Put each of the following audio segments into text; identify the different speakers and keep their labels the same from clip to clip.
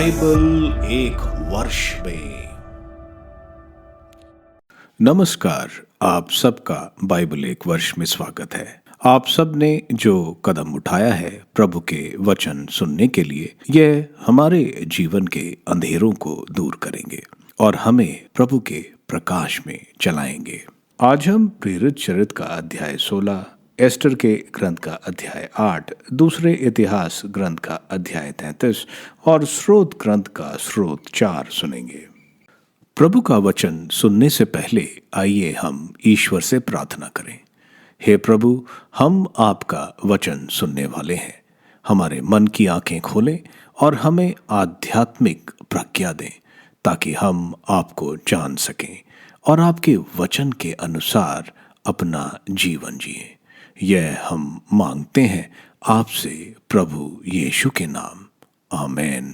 Speaker 1: Bible एक वर्ष में। नमस्कार, आप सबका बाइबल एक वर्ष में स्वागत है। आप सब ने जो कदम उठाया है प्रभु के वचन सुनने के लिए, यह हमारे जीवन के अंधेरों को दूर करेंगे और हमें प्रभु के प्रकाश में चलाएंगे। आज हम प्रेरित चरित्र का अध्याय 16, एस्टर के ग्रंथ का अध्याय 8, दूसरे इतिहास ग्रंथ का अध्याय 33 और स्रोत ग्रंथ का स्रोत 4 सुनेंगे। प्रभु का वचन सुनने से पहले आइए हम ईश्वर से प्रार्थना करें। हे प्रभु, हम आपका वचन सुनने वाले हैं। हमारे मन की आंखें खोलें और हमें आध्यात्मिक प्रज्ञा दें ताकि हम आपको जान सकें और आपके वचन के अनुसार अपना जीवन जिएं। यह हम मांगते हैं आपसे प्रभु यीशु के नाम, आमेन।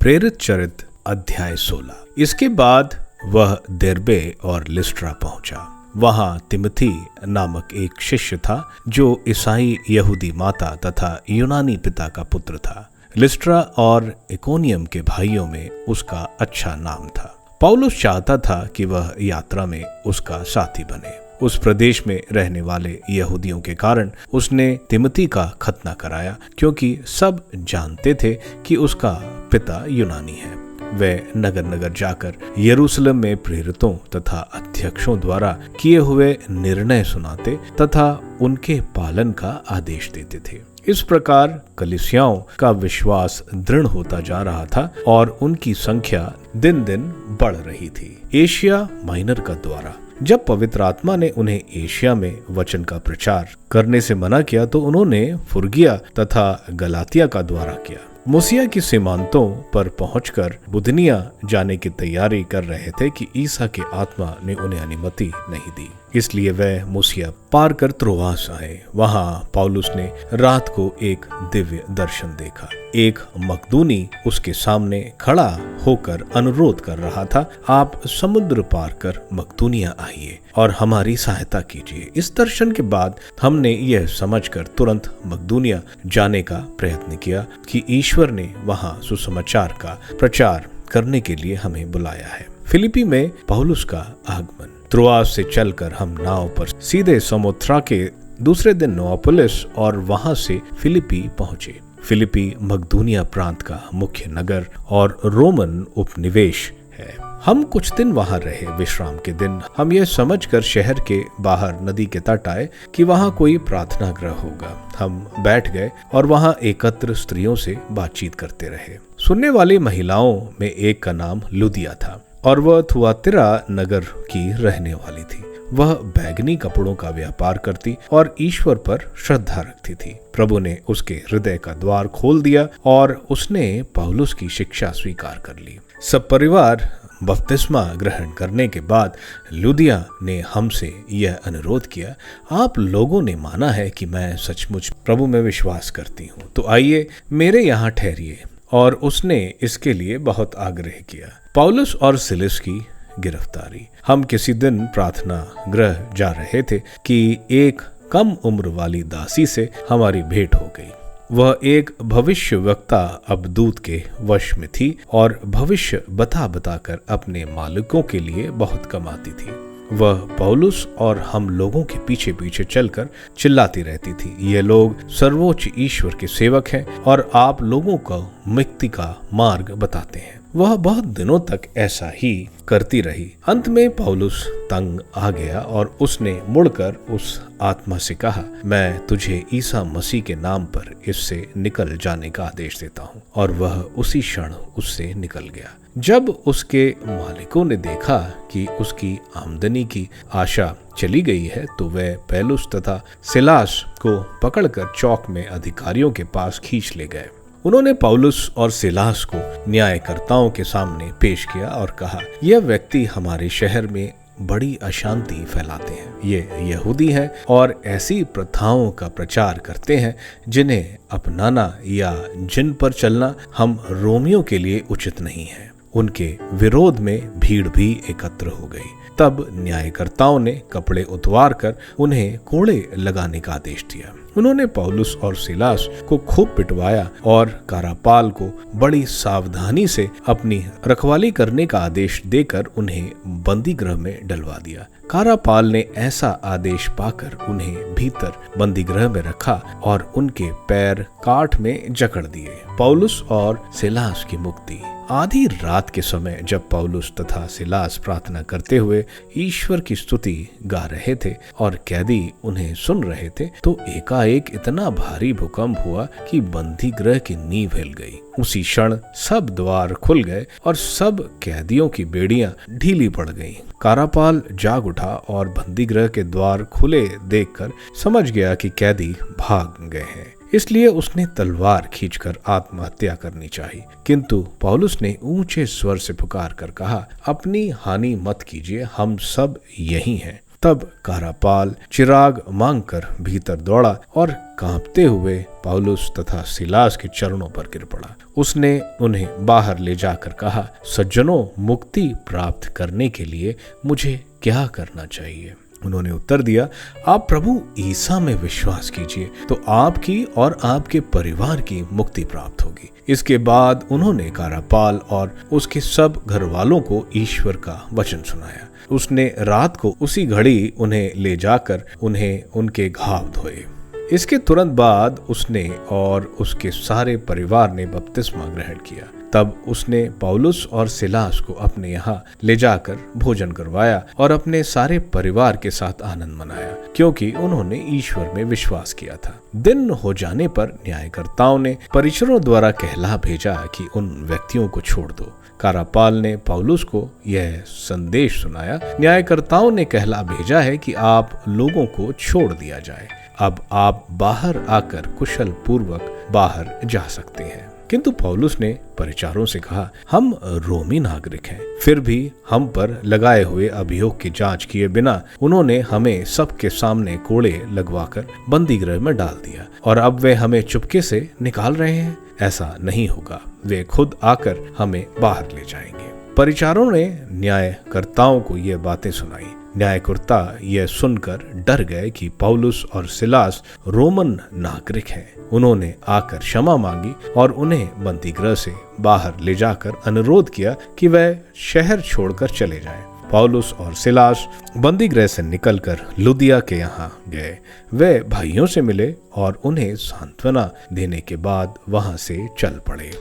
Speaker 2: प्रेरित चरित्र अध्याय 16। इसके बाद वह दिरबे और लिस्ट्रा पहुंचा। वहां तिमोथी नामक एक शिष्य था जो ईसाई यहूदी माता तथा यूनानी पिता का पुत्र था। लिस्ट्रा और इकोनियम के भाइयों में उसका अच्छा नाम था। पौलुस चाहता था कि वह यात्रा में उसका साथी बने। उस प्रदेश में रहने वाले यहूदियों के कारण उसने तिमोथी का खतना कराया, क्योंकि सब जानते थे कि उसका पिता यूनानी है। वे नगर नगर जाकर यरूशलेम में प्रेरितों तथा अध्यक्षों द्वारा किए हुए निर्णय सुनाते तथा उनके पालन का आदेश देते थे। इस प्रकार कलीसियाओं का विश्वास दृढ़ होता जा रहा था और उनकी संख्या दिन दिन बढ़ रही थी। एशिया माइनर का द्वारा जब पवित्र आत्मा ने उन्हें एशिया में वचन का प्रचार करने से मना किया तो उन्होंने फुर्गिया तथा गलातिया का द्वारा किया। मुसिया की सीमांतों पर पहुंचकर बुदनिया जाने की तैयारी कर रहे थे कि ईसा के आत्मा ने उन्हें अनुमति नहीं दी, इसलिए वह मुसिया पार कर त्रोआस आए। वहां पौलुस ने रात को एक दिव्य दर्शन देखा। एक मकदूनी उसके सामने खड़ा होकर अनुरोध कर रहा था, आप समुद्र पार कर मकदूनिया आइए और हमारी सहायता कीजिए। इस दर्शन के बाद हमने यह समझकर तुरंत मकदूनिया जाने का प्रयत्न किया कि ईश्वर ने वहां सुसमाचार का प्रचार करने के लिए हमें बुलाया है। फिलिपी में पौलुस का आगमन। त्रोआस से चलकर हम नाव पर सीधे समुद्रा के दूसरे दिन नोआपोलिस और वहां से फिलिपी पहुंचे। फिलिपी मकदूनिया प्रांत का मुख्य नगर और रोमन उपनिवेश है। हम कुछ दिन वहां रहे। विश्राम के दिन हम यह समझकर शहर के बाहर नदी के तट आए कि वहां कोई प्रार्थना गृह होगा। हम बैठ गए और वहां एकत्र स्त्रियों से बातचीत करते रहे। सुनने वाली महिलाओं में एक का नाम लुदिया था और वह थुआतिरा नगर की रहने वाली थी। वह बैगनी कपड़ों का व्यापार करती और ईश्वर पर श्रद्धा रखती थी। प्रभु ने उसके हृदय का द्वार खोल दिया और उसने पौलुस की शिक्षा स्वीकार कर ली। सब परिवार बपतिस्मा ग्रहण करने के बाद लुदिया ने हमसे यह अनुरोध किया, आप लोगों ने माना है कि मैं सचमुच प्रभु में विश्वास करती हूँ, तो आइए मेरे यहाँ ठहरिए। और उसने इसके लिए बहुत आग्रह किया। पौलुस और सिलस की गिरफ्तारी। हम किसी दिन प्रार्थना गृह जा रहे थे कि एक कम उम्र वाली दासी से हमारी भेंट हो गई। वह एक भविष्य वक्ता अबदूत के वश में थी और भविष्य बता बताकर अपने मालिकों के लिए बहुत कमाती थी। वह पौलुस और हम लोगों के पीछे पीछे चलकर चिल्लाती रहती थी, ये लोग सर्वोच्च ईश्वर के सेवक हैं और आप लोगों को मुक्ति का मार्ग बताते हैं। वह बहुत दिनों तक ऐसा ही करती रही। अंत में पौलुस तंग आ गया और उसने मुड़कर उस आत्मा से कहा, मैं तुझे ईसा मसीह के नाम पर इससे निकल जाने का आदेश देता हूँ। और वह उसी क्षण उससे निकल गया। जब उसके मालिकों ने देखा कि उसकी आमदनी की आशा चली गई है तो वह पौलुस तथा सिलास को पकड़कर चौक में अधिकारियों के पास खींच ले गए। उन्होंने पौलुस और सिलास को न्यायकर्ताओं के सामने पेश किया और कहा, यह व्यक्ति हमारे शहर में बड़ी अशांति फैलाते हैं। ये यहूदी हैं और ऐसी प्रथाओं का प्रचार करते हैं जिन्हें अपनाना या जिन पर चलना हम रोमियों के लिए उचित नहीं है। उनके विरोध में भीड़ भी एकत्र हो गई। तब न्यायकर्ताओं ने कपड़े उतार कर उन्हें कोड़े लगाने का आदेश दिया। उन्होंने पौलुस और सिलास को खूब पिटवाया और कारापाल को बड़ी सावधानी से अपनी रखवाली करने का आदेश देकर उन्हें बंदी गृह में डलवा दिया। कारापाल ने ऐसा आदेश पाकर उन्हें भीतर बंदी गृह में रखा और उनके पैर काठ में जकड़ दिए। पौलुस और सिलास की मुक्ति। आधी रात के समय जब पौलुस तथा सिलास प्रार्थना करते हुए ईश्वर की स्तुति गा रहे थे और कैदी उन्हें सुन रहे थे, तो एकाएक इतना भारी भूकंप हुआ कि बंदी गृह की नींव हिल गई। उसी क्षण सब द्वार खुल गए और सब कैदियों की बेड़ियां ढीली पड़ गईं। कारापाल जाग उठा और बंदी गृह के द्वार खुले देखकर समझ गया कि कैदी भाग गए हैं, इसलिए उसने तलवार खींचकर आत्महत्या करनी चाहिए। किंतु पौलुस ने ऊंचे स्वर से पुकार कर कहा, अपनी हानि मत कीजिए, हम सब यही हैं। तब कारापाल चिराग मांगकर भीतर दौड़ा और कांपते हुए पौलुस तथा सिलास के चरणों पर गिर पड़ा। उसने उन्हें बाहर ले जाकर कहा, सज्जनों, मुक्ति प्राप्त करने के लिए मुझे क्या करना चाहिए? उन्होंने उत्तर दिया, आप प्रभु ईसा में विश्वास कीजिए तो आपकी और आपके परिवार की मुक्ति प्राप्त होगी। इसके बाद उन्होंने कारापाल और उसके सब घर वालों को ईश्वर का वचन सुनाया। उसने रात को उसी घड़ी उन्हें ले जाकर उन्हें उनके घाव धोए। इसके तुरंत बाद उसने और उसके सारे परिवार ने बपतिस्मा ग्रहण किया। तब उसने पौलुस और सिलास को अपने यहाँ ले जाकर भोजन करवाया और अपने सारे परिवार के साथ आनंद मनाया, क्योंकि उन्होंने ईश्वर में विश्वास किया था। दिन हो जाने पर न्यायकर्ताओं ने परिचरों द्वारा कहला भेजा कि उन व्यक्तियों को छोड़ दो। कारापाल ने पौलुस को यह संदेश सुनाया, न्यायकर्ताओं ने कहला भेजा है कि आप लोगों को छोड़ दिया जाए। अब आप बाहर आकर कुशल पूर्वक बाहर जा सकते हैं। किंतु पौलुस ने परिचारों से कहा, हम रोमी नागरिक हैं। फिर भी हम पर लगाए हुए अभियोग की जांच किए बिना उन्होंने हमें सबके सामने कोड़े लगवाकर बंदी गृह में डाल दिया और अब वे हमें चुपके से निकाल रहे हैं। ऐसा नहीं होगा, वे खुद आकर हमें बाहर ले जाएंगे। परिचारों ने न्यायकर्ताओं को ये बातें सुनाई। न्यायकर्ता यह सुनकर डर गए कि पौलुस और सिलास रोमन नागरिक हैं। उन्होंने आकर क्षमा मांगी और उन्हें बंदी गृह से बाहर ले जाकर अनुरोध किया कि वह शहर छोड़कर चले जाएं। पौलुस और सिलास बंदी गृह से निकलकर लुदिया के यहाँ गए। वे भाइयों से मिले और उन्हें सांत्वना देने के बाद वहां से चल पड़े।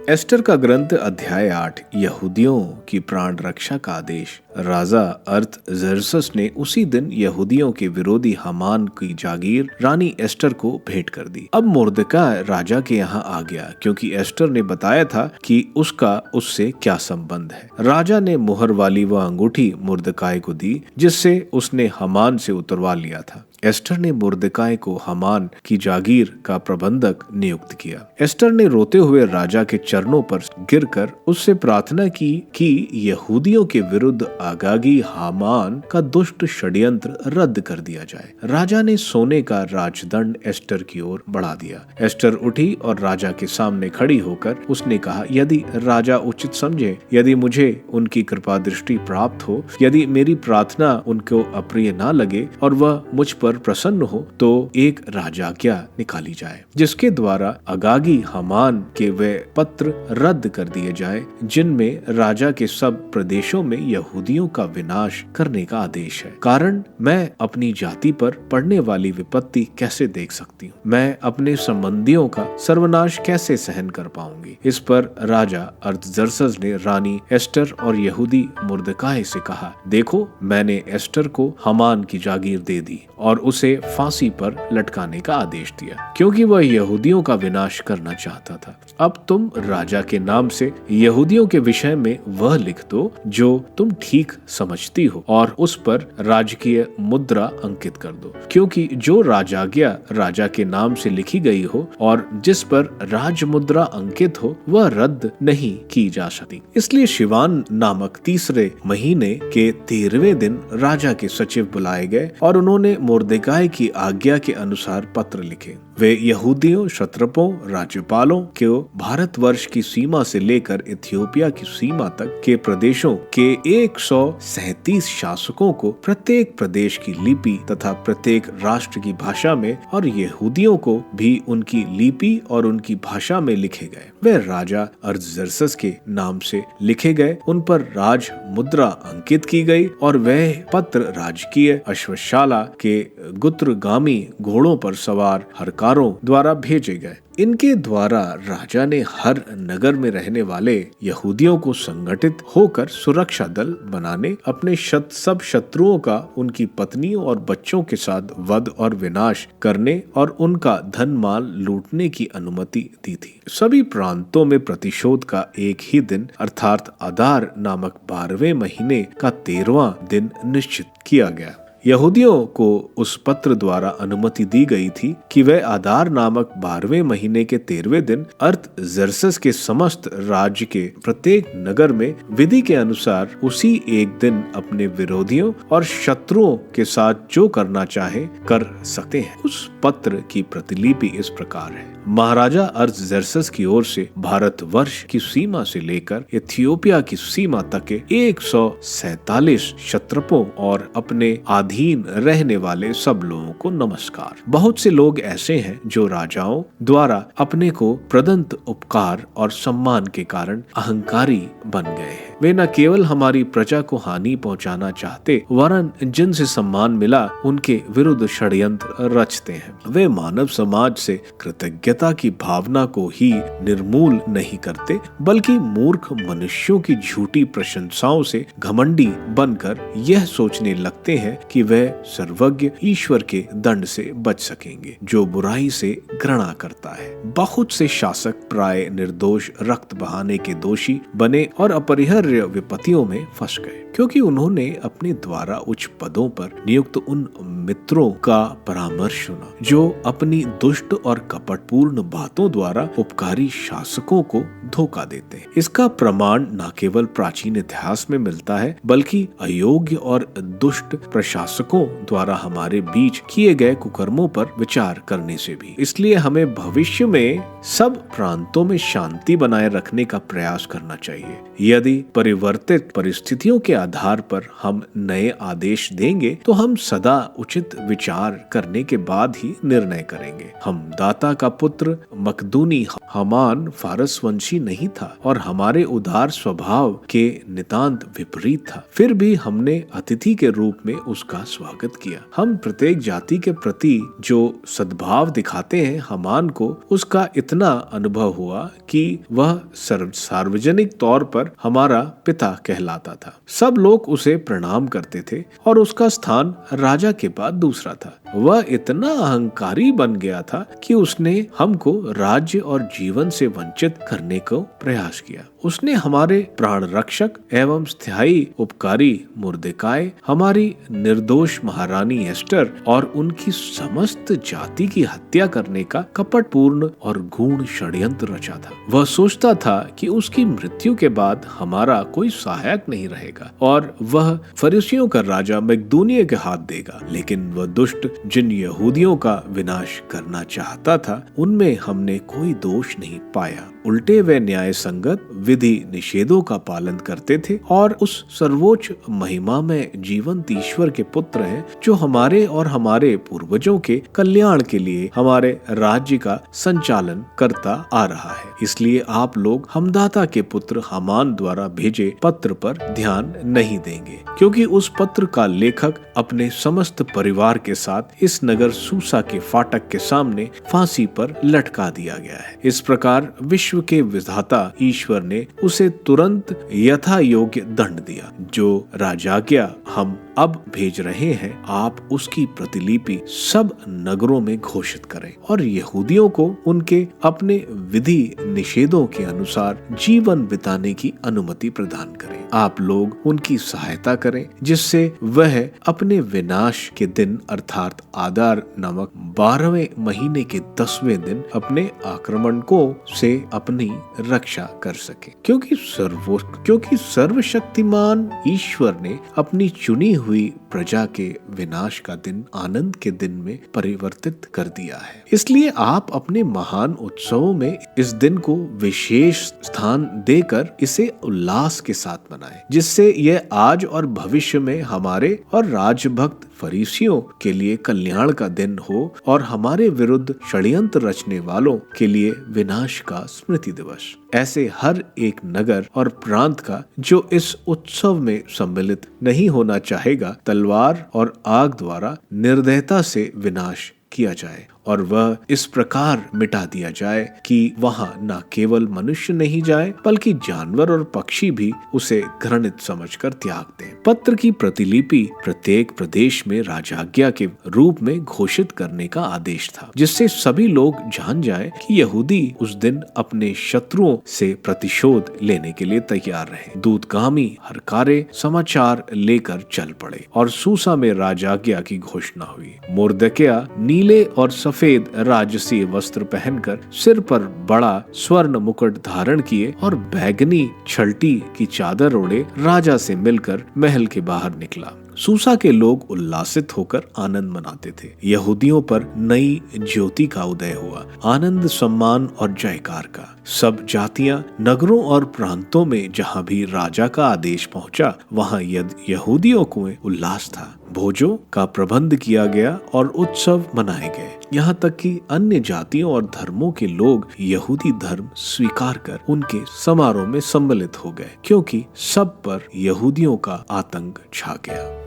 Speaker 1: एस्टर का ग्रंथ अध्याय 8। यहूदियों की प्राण रक्षा का आदेश। राजा अर्थजर्सस ने उसी दिन यहूदियों के विरोधी हामान की जागीर रानी एस्टर को भेंट कर दी। अब मुर्दकाय राजा के यहाँ आ गया, क्योंकि एस्टर ने बताया था कि उसका उससे क्या संबंध है। राजा ने मुहर वाली वह अंगूठी मुर्दकाय को दी, जिससे उसने हामान से उतरवा लिया था। एस्टर ने मुर्दकाय को हामान की जागीर का प्रबंधक नियुक्त किया। एस्टर ने रोते हुए राजा के चरणों पर गिरकर उससे प्रार्थना की कि यहूदियों के विरुद्ध आगागी हामान का दुष्ट षड्यंत्र रद्द कर दिया जाए। राजा ने सोने का राजदंड एस्टर की ओर बढ़ा दिया। एस्टर उठी और राजा के सामने खड़ी होकर उसने कहा, यदि राजा उचित समझे, यदि मुझे उनकी कृपा दृष्टि प्राप्त हो, यदि मेरी प्रार्थना उनको अप्रिय ना लगे और वह मुझ पर प्रसन्न हो, तो एक राजाज्ञा निकाली जाए, जिसके द्वारा अगागी हामान के वे पत्र रद्द कर दिए जाए, जिनमें राजा के सब प्रदेशों में यहूदियों का विनाश करने का आदेश है। कारण मैं अपनी जाति पर पड़ने वाली विपत्ति कैसे देख सकती हूँ? मैं अपने संबंधियों का सर्वनाश कैसे सहन कर पाऊंगी? इस पर राजा अर्थजर्सस ने रानी एस्टर और यहूदी मुर्दकाय से कहा, देखो, मैंने एस्टर को हामान की जागीर दे दी और उसे फांसी पर लटकाने का आदेश दिया, क्योंकि वह यहूदियों का विनाश करना चाहता था। अब तुम राजा के नाम से यहूदियों के विषय में वह लिख दो जो तुम ठीक समझती हो और उस पर राजकीय मुद्रा अंकित कर दो, क्योंकि जो राजाज्ञा राजा के नाम से लिखी गई हो और जिस पर राज मुद्रा अंकित हो, वह रद्द नहीं की जा सकती। इसलिए शिवान नामक तीसरे महीने के 13वें दिन राजा के सचिव बुलाए गए और उन्होंने मुर्दकाय की आज्ञा के अनुसार पत्र लिखे। वे यहूदियों, क्षत्रपों, राज्यपालों को भारतवर्ष की सीमा से लेकर इथियोपिया की सीमा तक के प्रदेशों के 137 शासकों को प्रत्येक प्रदेश की लिपि तथा प्रत्येक राष्ट्र की भाषा में और यहूदियों को भी उनकी लिपि और उनकी भाषा में लिखे गए। वे राजा अर्तजेर्सस के नाम से लिखे गए, उन पर राज मुद्रा अंकित की गई और वह पत्र राजकीय अश्वशाला के गुत्रगामी घोड़ों पर सवार हरकारों द्वारा भेजे गए। इनके द्वारा राजा ने हर नगर में रहने वाले यहूदियों को संगठित होकर सुरक्षा दल बनाने, अपने सब शत्रुओं का उनकी पत्नियों और बच्चों के साथ वध और विनाश करने और उनका धन माल लूटने की अनुमति दी थी। सभी प्रांतों में प्रतिशोध का एक ही दिन अर्थात अदार नामक 12वें महीने का 13वां दिन निश्चित किया गया। यहूदियों को उस पत्र द्वारा अनुमति दी गई थी कि वे आदार नामक 12वें महीने के 13वें दिन अर्तजेर्सस के समस्त राज्य के प्रत्येक नगर में विधि के अनुसार उसी एक दिन अपने विरोधियों और शत्रुओं के साथ जो करना चाहे कर सकते हैं। उस पत्र की प्रतिलिपि इस प्रकार है। महाराजा अर्तजेर्सस की ओर से भारतवर्ष की सीमा से लेकर इथियोपिया की सीमा तक के 147 क्षत्रपों और अपने अधीन रहने वाले सब लोगों को नमस्कार। बहुत से लोग ऐसे हैं जो राजाओं द्वारा अपने को प्रदत्त उपकार और सम्मान के कारण अहंकारी बन गए हैं। वे न केवल हमारी प्रजा को हानि पहुंचाना चाहते वरन जिनसे सम्मान मिला उनके विरुद्ध षड्यंत्र रचते हैं। वे मानव समाज से कृतज्ञता की भावना को ही निर्मूल नहीं करते बल्कि मूर्ख मनुष्यों की झूठी प्रशंसाओं से घमंडी बनकर यह सोचने लगते हैं कि वे सर्वज्ञ ईश्वर के दंड से बच सकेंगे जो बुराई से घृणा करता है। बहुत से शासक प्राय निर्दोष रक्त बहाने के दोषी बने और अपरिहार्य विपत्तियों में फंस गए क्योंकि उन्होंने अपने द्वारा उच्च पदों पर नियुक्त उन मित्रों का परामर्श सुना जो अपनी दुष्ट और कपटपूर्ण बातों द्वारा उपकारी शासकों को धोखा देते हैं। इसका प्रमाण न केवल प्राचीन इतिहास में मिलता है बल्कि अयोग्य और दुष्ट प्रशासकों द्वारा हमारे बीच किए गए कुकर्मों पर विचार करने से भी। इसलिए हमें भविष्य में सब प्रांतों में शांति बनाए रखने का प्रयास करना चाहिए। यदि परिवर्तित परिस्थितियों के आधार पर हम नए आदेश देंगे तो हम सदा उचित विचार करने के बाद ही निर्णय करेंगे। हम दाता का पुत्र मकदूनी हमान फारस वंशी नहीं था और हमारे उदार स्वभाव के नितांत विपरीत था, फिर भी हमने अतिथि के रूप में उसका स्वागत किया। हम प्रत्येक जाति के प्रति जो सद्भाव दिखाते हैं, हमान को उसका इतना अनुभव हुआ कि वह सार्वजनिक तौर पर हमारा पिता कहलाता था। सब लोग उसे प्रणाम करते थे और उसका स्थान राजा के बाद दूसरा था। वह इतना अहंकारी बन गया था कि उसने हमको राज्य और जीवन से वंचित करने को प्रयास किया। उसने हमारे प्राण रक्षक एवं स्थायी उपकारी मुर्देकाय, हमारी निर्दोष महारानी एस्टर और उनकी समस्त जाति की हत्या करने का कपटपूर्ण और गूढ़ षड्यंत्र रचा था। वह सोचता था कि उसकी मृत्यु के बाद हमारा कोई सहायक नहीं रहेगा और वह फरीसियों का राजा मकदूनिया के हाथ देगा। लेकिन वह दुष्ट जिन यहूदियों का विनाश करना चाहता था उनमें हमने कोई दोष नहीं पाया। उल्टे वे न्याय संगत विधि निषेधों का पालन करते थे और उस सर्वोच्च महिमा में जीवंत ईश्वर के पुत्र हैं जो हमारे और हमारे पूर्वजों के कल्याण के लिए हमारे राज्य का संचालन करता आ रहा है। इसलिए आप लोग हमदाता के पुत्र हामान द्वारा भेजे पत्र पर ध्यान नहीं देंगे क्योंकि उस पत्र का लेखक अपने समस्त परिवार के साथ इस नगर सूसा के फाटक के सामने फांसी पर लटका दिया गया है। इस प्रकार विश्व के विधाता ईश्वर ने उसे तुरंत यथा योग्य दंड दिया। जो राजाज्ञा हम अब भेज रहे हैं, आप उसकी प्रतिलिपि सब नगरों में घोषित करें और यहूदियों को उनके अपने विधि निषेधों के अनुसार जीवन बिताने की अनुमति प्रदान करें। आप लोग उनकी सहायता करें, जिससे वह अपने विनाश के दिन अर्थात आदार नामक 12वें महीने के 10वें दिन अपने आक्रमणों से अपनी रक्षा कर सके। क्योंकि सर्वशक्तिमान ईश्वर ने अपनी चुनी हुई प्रजा के विनाश का दिन आनंद के दिन में परिवर्तित कर दिया है। इसलिए आप अपने महान उत्सवों में इस दिन को विशेष स्थान देकर इसे उल्लास के साथ मनाएं, जिससे यह आज और भविष्य में हमारे और राजभक्त फरीसियों के लिए कल्याण का दिन हो और हमारे विरुद्ध षड्यंत्र रचने वालों के लिए विनाश का स्मृति दिवस। ऐसे हर एक नगर और प्रांत का जो इस उत्सव में सम्मिलित नहीं होना चाहेगा, तलवार और आग द्वारा निर्दयता से विनाश किया जाए और वह इस प्रकार मिटा दिया जाए कि वहां न केवल मनुष्य नहीं जाए बल्कि जानवर और पक्षी भी उसे घृणित समझकर त्याग दें। पत्र की प्रतिलिपि प्रत्येक प्रदेश में राजाज्ञा के रूप में घोषित करने का आदेश था, जिससे सभी लोग जान जाए कि यहूदी उस दिन अपने शत्रुओं से प्रतिशोध लेने के लिए तैयार रहे। दूतगामी हरकारे समाचार लेकर चल पड़े और सूसा में राजाज्ञा की घोषणा हुई। मोर्दकिया नीले और सफेद राजसीय वस्त्र पहनकर सिर पर बड़ा स्वर्ण मुकुट धारण किए और बैगनी छलटी की चादर ओढ़े राजा से मिलकर महल के बाहर निकला। सूसा के लोग उल्लासित होकर आनंद मनाते थे। यहूदियों पर नई ज्योति का उदय हुआ, आनंद, सम्मान और जयकार का। सब जातियां, नगरों और प्रांतों में जहां भी राजा का आदेश पहुंचा, वहां यहूदियों को उल्लास था। भोजों का प्रबंध किया गया और उत्सव मनाए गए। यहाँ तक कि अन्य जातियों और धर्मों के लोग यहूदी धर्म स्वीकार कर उनके समारोह में सम्मिलित हो गए, क्योंकि सब पर यहूदियों का आतंक छा गया।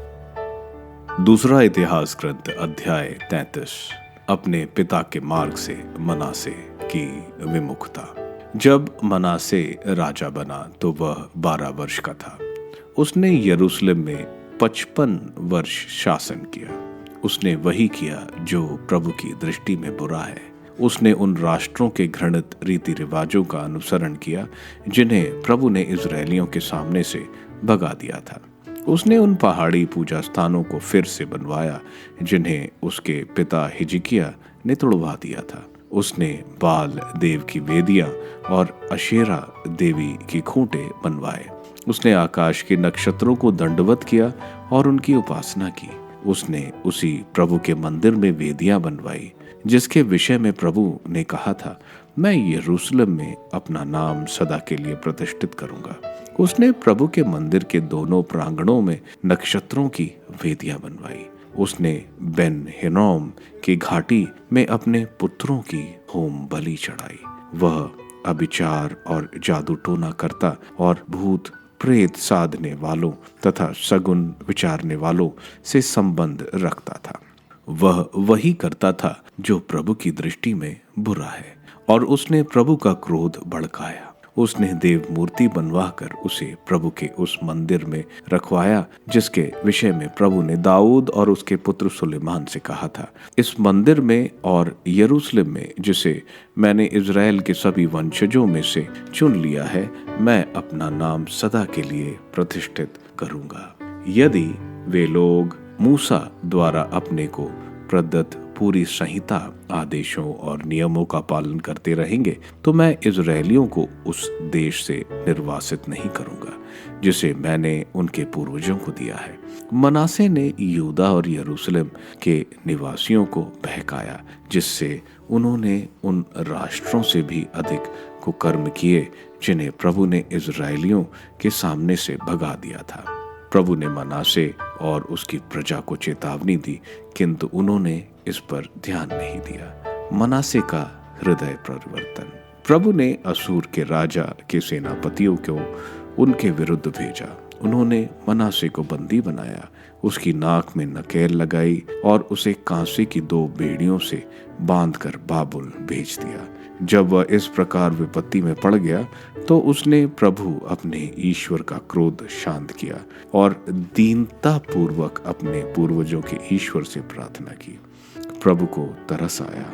Speaker 2: दूसरा इतिहास ग्रंथ अध्याय 33। अपने पिता के मार्ग से मनासे की विमुखता। जब मनासे राजा बना तो वह 12 वर्ष का था। उसने यरूशलेम में 55 वर्ष शासन किया। उसने वही किया जो प्रभु की दृष्टि में बुरा है। उसने उन राष्ट्रों के घृणित रीति रिवाजों का अनुसरण किया जिन्हें प्रभु ने इजरायलियों के सामने से भगा दिया था। उसने उन पहाड़ी पूजा स्थानों को फिर से बनवाया जिन्हें उसके पिता हिजकिय्याह ने तोड़वा दिया था। उसने बाल देव की वेदियां और अशेरा देवी की खूंटे बनवाए। उसने आकाश के नक्षत्रों को दंडवत किया और उनकी उपासना की। उसने उसी प्रभु के मंदिर में वेदियां बनवाई जिसके विषय में प्रभु ने कहा था, मैं यरूशलेम में अपना नाम सदा के लिए प्रतिष्ठित करूंगा। उसने प्रभु के मंदिर के दोनों प्रांगणों में नक्षत्रों की वेदियां बनवाई। उसने बेन हिनोम की घाटी में अपने पुत्रों की होम बलि चढ़ाई। वह अभिचार और जादू टोना करता और भूत प्रेत साधने वालों तथा सगुन विचारने वालों से संबंध रखता था। वह वही करता था जो प्रभु की दृष्टि में बुरा है और उसने प्रभु का क्रोध भड़काया। उसने देव मूर्ति बनवाकर उसे प्रभु के उस मंदिर में रखवाया जिसके विषय में प्रभु ने दाऊद और उसके पुत्र सुलेमान से कहा था, इस मंदिर में और यरूशलेम में जिसे मैंने इज़राइल के सभी वंशजों में से चुन लिया है, मैं अपना नाम सदा के लिए प्रतिष्ठित करूंगा। यदि वे लोग मूसा द्वारा अपने को प्रदत्त पूरी संहिता, आदेशों और नियमों का पालन करते रहेंगे तो मैं इजरायलियों को उस देश से निर्वासित नहीं करूंगा जिसे मैंने उनके पूर्वजों को दिया है। मनासे ने यहूदा और यरूशलेम के निवासियों को बहकाया जिससे उन्होंने उन राष्ट्रों से भी अधिक कुकर्म किए जिन्हें प्रभु ने इजरायलियों के सामने से भगा दिया था। प्रभु ने मनासे और उसकी प्रजा को चेतावनी दी, किंतु उन्होंने इस पर ध्यान नहीं दिया। मनासे का हृदय परिवर्तन। प्रभु ने असूर के राजा के सेनापतियों को उनके विरुद्ध भेजा। उन्होंने मनासे को बंदी बनाया, उसकी नाक में नकेल लगाई और उसे कांसे की 2 बेड़ियों से बांधकर बाबुल भेज दिया। जब वह इस प्रकार विपत्ति में पड़ गया तो उसने प्रभु अपने ईश्वर का क्रोध शांत किया और दीनता पूर्वक अपने पूर्वजों के ईश्वर से प्रार्थना की। प्रभु को तरस आया,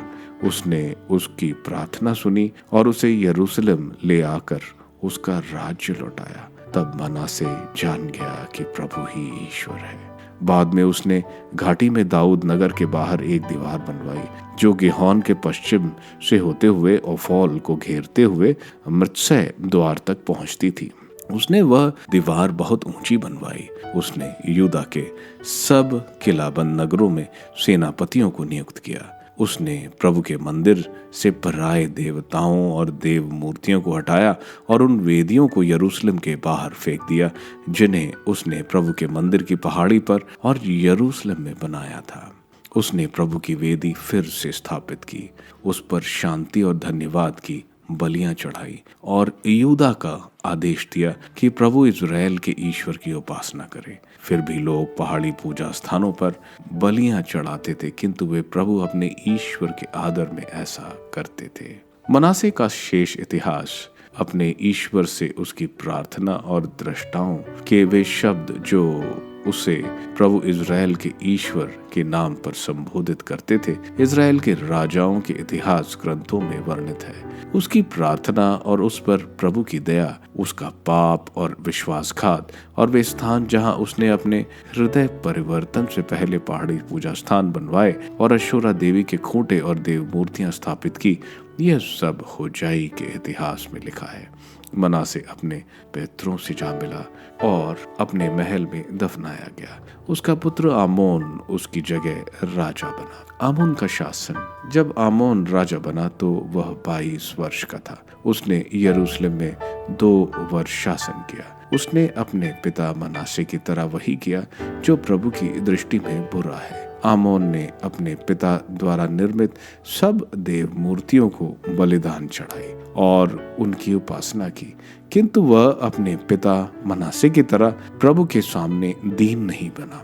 Speaker 2: उसने उसकी प्रार्थना सुनी और उसे यरूशलेम ले आकर उसका राज्य लौटाया।
Speaker 1: तब मनासे जान गया कि प्रभु ही ईश्वर है। बाद में उसने घाटी में दाऊद नगर के बाहर एक दीवार बनवाई जो गिहोन के पश्चिम से होते हुए ओफोल को घेरते हुए मृत्सय द्वार तक पहुंचती थी। उसने वह दीवार बहुत ऊंची बनवाई। उसने यूदा के सब किलाबंद नगरों में सेनापतियों को नियुक्त किया। उसने प्रभु के मंदिर से पराये देवताओं और देव मूर्तियों को हटाया और उन वेदियों को यरूशलेम के बाहर फेंक दिया जिन्हें उसने प्रभु के मंदिर की पहाड़ी पर और यरूशलेम में बनाया था। उसने प्रभु की वेदी फिर से स्थापित की, उस पर शांति और धन्यवाद की बलियां चढ़ाई और यहूदा का आदेश दिया कि प्रभु इज़राइल के ईश्वर की उपासना करें। फिर भी लोग पहाड़ी पूजा स्थानों पर बलियां चढ़ाते थे, किंतु वे प्रभु अपने ईश्वर के आदर में ऐसा करते थे। मनासे का शेष इतिहास अपने ईश्वर से उसकी प्रार्थना और दृष्टाओं के वे शब्द जो उसे प्रभु इज़राइल के ईश्वर के नाम पर संबोधित करते थे, इज़राइल के राजाओं के इतिहास ग्रंथों में वर्णित है। उसकी प्रार्थना और उस पर प्रभु की दया, उसका पाप और विश्वासघात और वे स्थान जहां उसने अपने हृदय परिवर्तन से पहले पहाड़ी पूजा स्थान बनवाए और अशोरा देवी के खूंटे और देव मूर्तियां स्थापित की, यह सब होजाई के इतिहास में लिखा है। मनासे अपने पितरों से जा मिला और अपने महल में दफनाया गया। उसका पुत्र आमोन उसकी जगह राजा बना। आमोन का शासन, जब आमोन राजा बना तो वह 22 वर्ष का था। उसने यरूशलेम में 2 वर्ष शासन किया। उसने अपने पिता मनासे की तरह वही किया जो प्रभु की दृष्टि में बुरा है। आमोन ने अपने पिता द्वारा निर्मित सब देव मूर्तियों को बलिदान चढ़ाई और उनकी उपासना की, किंतु वह अपने पिता मनासे की तरह प्रभु के सामने दीन नहीं बना,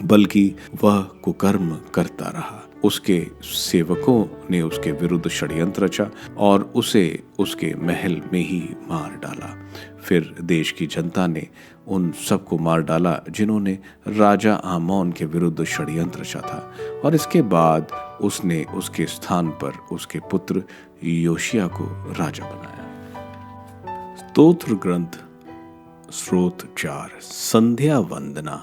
Speaker 1: बल्कि वह कुकर्म करता रहा। उसके सेवकों ने उसके विरुद्ध षड्यंत्र रचा और उसे उसके महल में ही मार डाला। फिर देश की जनता ने उन सबको मार डाला जिन्होंने राजा आमोन के विरुद्ध षड्यंत्र रचा था, और इसके बाद उसने उसके स्थान पर उसके पुत्र योशिया को राजा बनाया। स्तोत्र ग्रंथ स्रोत 4। संध्या वंदना।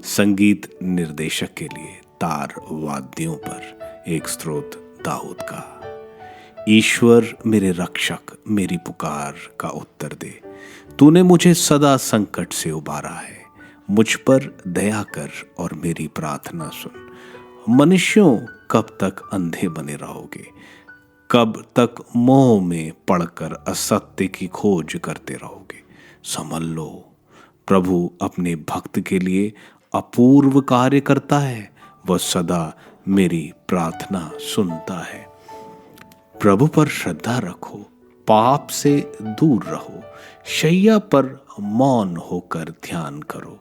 Speaker 1: संगीत निर्देशक के लिए तार वाद्यों पर एक स्रोत दाऊद का। ईश्वर मेरे रक्षक, मेरी पुकार का उत्तर दे। तूने मुझे सदा संकट से उबारा है। मुझ पर दया कर और मेरी प्रार्थना सुन। मनुष्यों, कब तक अंधे बने रहोगे? कब तक मोह में पड़कर असत्य की खोज करते रहोगे? समझ लो, प्रभु अपने भक्त के लिए अपूर्व कार्य करता है। वह सदा मेरी प्रार्थना सुनता है। प्रभु पर श्रद्धा रखो, पाप से दूर रहो, शैया पर मौन होकर ध्यान करो।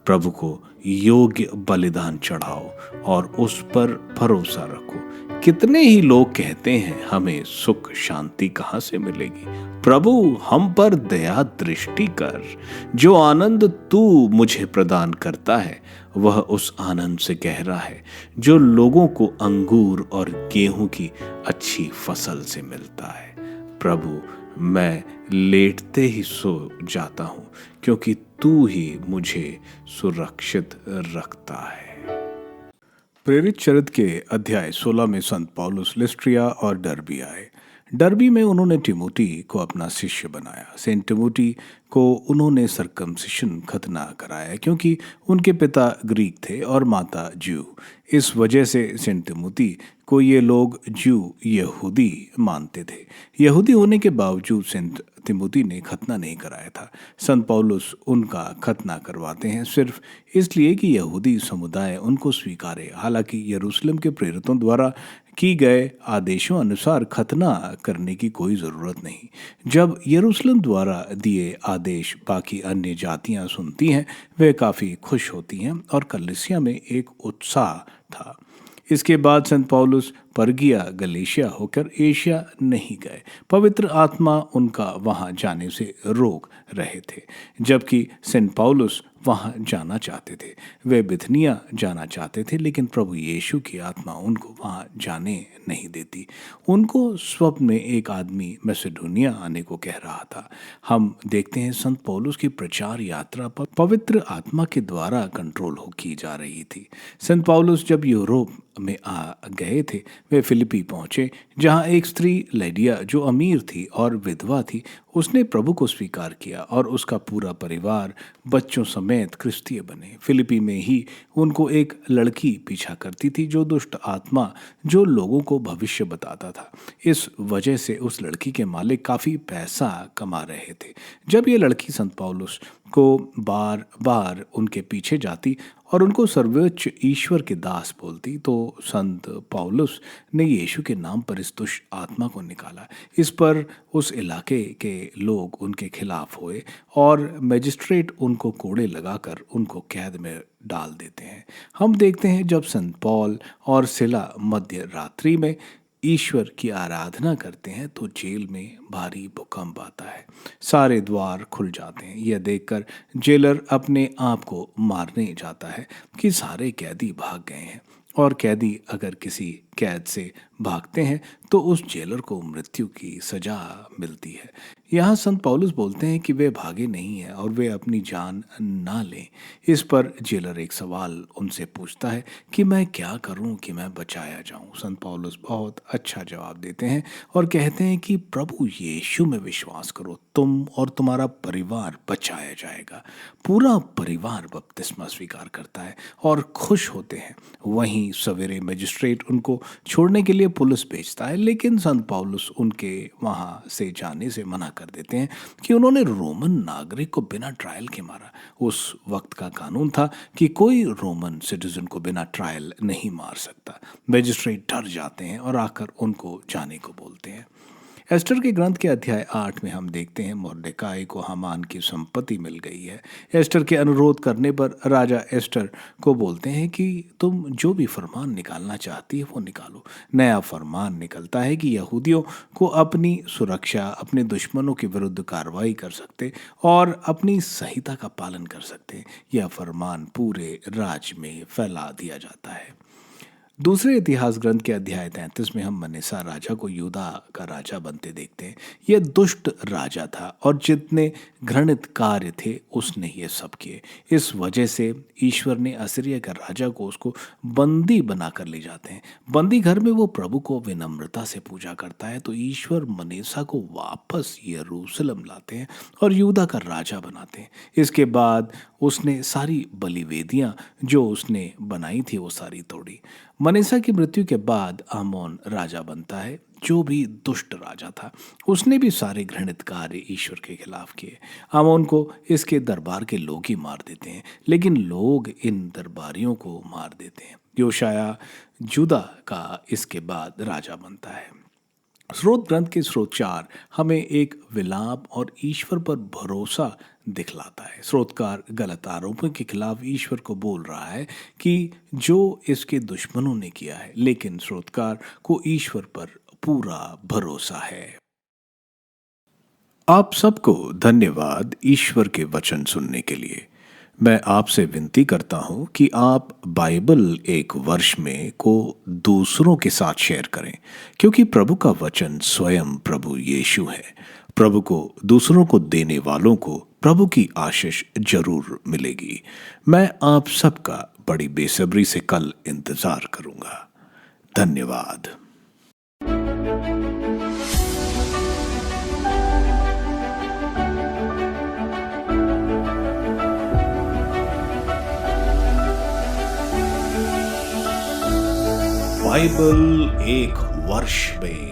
Speaker 1: प्रभु को योग्य बलिदान चढ़ाओ और उस पर भरोसा रखो। कितने ही लोग कहते हैं, हमें सुख शांति कहाँ से मिलेगी? प्रभु, हम पर दया दृष्टि कर। जो आनंद तू मुझे प्रदान करता है वह उस आनंद से गहरा है जो लोगों को अंगूर और गेहूं की अच्छी फसल से मिलता है। प्रभु, मैं लेटते ही सो जाता हूं क्योंकि तू ही मुझे सुरक्षित रखता है। प्रेरित चरित्र के अध्याय 16 में संत पौलुस लिस्ट्रिया और डर्बी आए। डर्बी में उन्होंने टिमोटी को अपना शिष्य बनाया। सेंट टिमोटी को उन्होंने सर्कमसिशन खतना कराया क्योंकि उनके पिता ग्रीक थे और माता ज्यू। इस वजह से सेंट टिमोटी को ये लोग ज्यू यहूदी मानते थे। यहूदी होने के बावजूद सेंट तिमोती ने खतना नहीं कराया था। संत पौलुस उनका खतना करवाते हैं सिर्फ इसलिए कि यहूदी समुदाय उनको स्वीकारे। हालांकि यरूशलेम के प्रेरितों द्वारा की गए आदेशों अनुसार खतना करने की कोई ज़रूरत नहीं। जब यरूशलेम द्वारा दिए आदेश बाकी अन्य जातियां सुनती हैं, वे काफ़ी खुश होती हैं और कलीसिया में एक उत्साह था। इसके बाद संत पौलुस परगिया गलेशिया होकर एशिया नहीं गए। पवित्र आत्मा उनका वहां जाने से रोक रहे थे, जबकि सेंट पौलुस वहां जाना चाहते थे। वे बिथनिया जाना चाहते थे, लेकिन प्रभु यीशु की आत्मा उनको वहां जाने नहीं देती। उनको स्वप्न में एक आदमी मैसेडोनिया आने को कह रहा था। हम देखते हैं संत पौलुस की प्रचार यात्रा पर पवित्र आत्मा के द्वारा कंट्रोल की जा रही थी। संत पौलुस जब यूरोप में आ गए थे, वे फिलिपी पहुंचे, जहां एक स्त्री लैडिया जो अमीर थी और विधवा थी, उसने प्रभु को स्वीकार किया और उसका पूरा परिवार बच्चों समेत क्रिस्तीय बने। फिलिपी में ही उनको एक लड़की पीछा करती थी, जो दुष्ट आत्मा जो लोगों को भविष्य बताता था। इस वजह से उस लड़की के मालिक काफ़ी पैसा कमा रहे थे। जब ये लड़की संत पौलुस को बार बार उनके पीछे जाती और उनको सर्वोच्च ईश्वर के दास बोलती, तो संत पौलुस ने यीशु के नाम पर इस दुष्ट आत्मा को निकाला। इस पर उस इलाके के लोग उनके खिलाफ हुए और मजिस्ट्रेट उनको कोड़े लगाकर उनको कैद में डाल देते हैं। हम देखते हैं जब संत पौल और सिला मध्य रात्रि में ईश्वर की आराधना करते हैं तो जेल में भारी भूकंप आता है, सारे द्वार खुल जाते हैं। यह देखकर जेलर अपने आप को मारने जाता है कि सारे कैदी भाग गए हैं, और कैदी अगर किसी कैद से भागते हैं तो उस जेलर को मृत्यु की सजा मिलती है। यहाँ संत पौलुस बोलते हैं कि वे भागे नहीं हैं और वे अपनी जान ना लें। इस पर जेलर एक सवाल उनसे पूछता है कि मैं क्या करूं कि मैं बचाया जाऊं। संत पौलुस बहुत अच्छा जवाब देते हैं और कहते हैं कि प्रभु यीशु में विश्वास करो, तुम और तुम्हारा परिवार बचाया जाएगा। पूरा परिवार बपतिस्मा स्वीकार करता है और खुश होते हैं। वहीं सवेरे मजिस्ट्रेट उनको छोड़ने के लिए पुलिस भेजता है, लेकिन संत पौलुस उनके वहां से जाने से मना कर देते हैं कि उन्होंने रोमन नागरिक को बिना ट्रायल के मारा। उस वक्त का कानून था कि कोई रोमन सिटीजन को बिना ट्रायल नहीं मार सकता। मजिस्ट्रेट डर जाते हैं और आकर उनको जाने को बोलते हैं। एस्टर के ग्रंथ के अध्याय 8 में हम देखते हैं मोर्देकाई को हामान की संपत्ति मिल गई है। एस्टर के अनुरोध करने पर राजा एस्टर को बोलते हैं कि तुम जो भी फरमान निकालना चाहती है वो निकालो। नया फरमान निकलता है कि यहूदियों को अपनी सुरक्षा, अपने दुश्मनों के विरुद्ध कार्रवाई कर सकते और अपनी संहिता का पालन कर सकते। यह फरमान पूरे राज्य में फैला दिया जाता है। दूसरे इतिहास ग्रंथ के अध्याय 33 में हम मनेसा राजा को यूदा का राजा बनते देखते हैं। यह दुष्ट राजा था और जितने घृणित कार्य थे उसने ये सब किए। इस वजह से ईश्वर ने असीरिया का राजा को उसको बंदी बनाकर ले जाते हैं। बंदी घर में वो प्रभु को विनम्रता से पूजा करता है, तो ईश्वर मनेसा को वापस यरूशलेम लाते हैं और यूदा का राजा बनाते हैं। इसके बाद उसने सारी बलिवेदियां जो उसने बनाई थी वो सारी तोड़ी। मनेसा की मृत्यु के बाद आमोन राजा बनता है, जो भी दुष्ट राजा था। उसने भी सारे घृणित कार्य ईश्वर के खिलाफ किए। आमोन को इसके दरबार के लोग ही मार देते हैं, लेकिन लोग इन दरबारियों को मार देते हैं। योशाया जुदा का इसके बाद राजा बनता है। स्रोत ग्रंथ के स्रोत 4 हमें एक विलाप और ईश्वर पर भरोसा दिखलाता है। स्रोतकार गलत आरोपों के खिलाफ ईश्वर को बोल रहा है कि जो इसके दुश्मनों ने किया है, लेकिन स्रोतकार को ईश्वर पर पूरा भरोसा है।
Speaker 2: आप सबको धन्यवाद ईश्वर के वचन सुनने के लिए। मैं आपसे विनती करता हूं कि आप बाइबल एक वर्ष में को दूसरों के साथ शेयर करें, क्योंकि प्रभु का वचन स्वयं प्रभु यीशु है। प्रभु को दूसरों को देने वालों को प्रभु की आशीष जरूर मिलेगी। मैं आप सबका बड़ी बेसब्री से कल इंतजार करूंगा। धन्यवाद। बाइबल एक वर्ष में